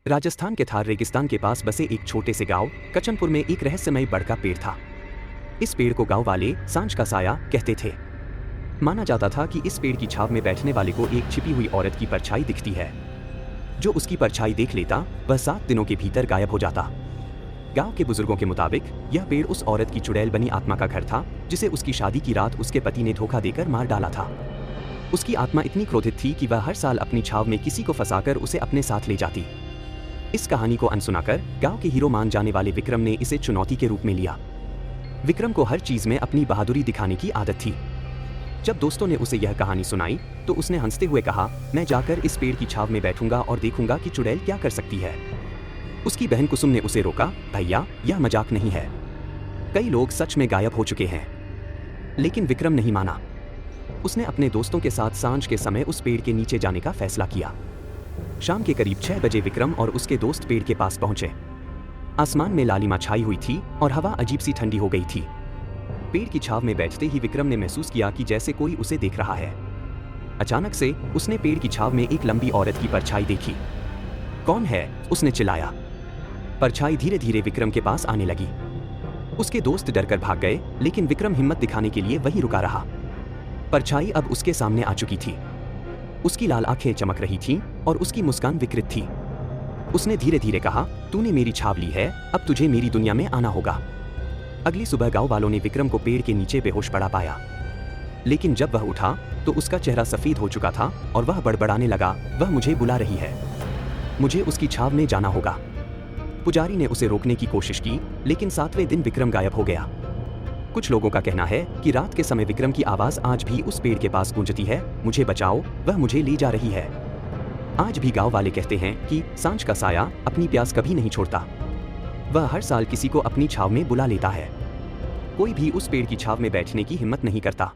राजस्थान के थार रेगिस्तान के पास बसे एक छोटे से गांव कचनपुर में एक रहस्यमय बड़ का पेड़ था। इस पेड़ को गांव वाले सांझ का साया कहते थे। माना जाता था कि इस पेड़ की छाव में बैठने वाले को एक छिपी हुई औरत की परछाई दिखती है। जो उसकी परछाई देख लेता वह 7 दिनों के भीतर गायब हो जाता। गांव के बुजुर्गों के मुताबिक यह पेड़ उस औरत की चुड़ैल बनी आत्मा का घर था, जिसे उसकी शादी की रात उसके पति ने धोखा देकर मार डाला था। उसकी आत्मा इतनी क्रोधित थी कि वह हर साल अपनी छाव में किसी को फंसाकर उसे अपने साथ ले जाती। इस कहानी को अनसुनाकर गांव के हीरो मान जाने वाले विक्रम ने इसे चुनौती के रूप में लिया। विक्रम को हर चीज में अपनी बहादुरी दिखाने की आदत थी। जब दोस्तों ने उसे यह कहानी सुनाई तो उसने हंसते हुए कहा, मैं जाकर इस पेड़ की छाव में बैठूंगा और देखूंगा कि चुड़ैल क्या कर सकती है। उसकी बहन कुसुम ने उसे रोका, भैया यह मजाक नहीं है, कई लोग सच में गायब हो चुके हैं। लेकिन विक्रम नहीं माना। उसने अपने दोस्तों के साथ सांझ के समय उस पेड़ के नीचे जाने का फैसला किया। शाम के करीब 6 बजे विक्रम और उसके दोस्त पेड़ के पास पहुंचे। आसमान में लालिमा छाई हुई थी और हवा अजीब सी ठंडी हो गई थी। पेड़ की छाव में बैठते ही विक्रम ने महसूस किया कि जैसे कोई उसे देख रहा है। अचानक से उसने पेड़ की छाव में एक लंबी औरत की परछाई देखी। कौन है? उसने चिल्लाया। परछाई धीरे धीरे विक्रम के पास आने लगी। उसके दोस्त डरकर भाग गए, लेकिन विक्रम हिम्मत दिखाने के लिए वहीं रुका रहा। परछाई अब उसके सामने आ चुकी थी। उसकी लाल आंखें चमक रही थीं और उसकी मुस्कान विकृत थी। उसने धीरे धीरे कहा, तूने मेरी छाव ली है, अब तुझे मेरी दुनिया में आना होगा। अगली सुबह गांव वालों ने विक्रम को पेड़ के नीचे बेहोश पड़ा पाया। लेकिन जब वह उठा तो उसका चेहरा सफेद हो चुका था और वह बड़बड़ाने लगा, वह मुझे बुला रही है, मुझे उसकी छाव में जाना होगा। पुजारी ने उसे रोकने की कोशिश की, लेकिन 7वें दिन विक्रम गायब हो गया। कुछ लोगों का कहना है कि रात के समय विक्रम की आवाज आज भी उस पेड़ के पास गूंजती है, मुझे बचाओ, वह मुझे ले जा रही है। आज भी गांव वाले कहते हैं कि सांझ का साया अपनी प्यास कभी नहीं छोड़ता। वह हर साल किसी को अपनी छाव में बुला लेता है। कोई भी उस पेड़ की छाव में बैठने की हिम्मत नहीं करता।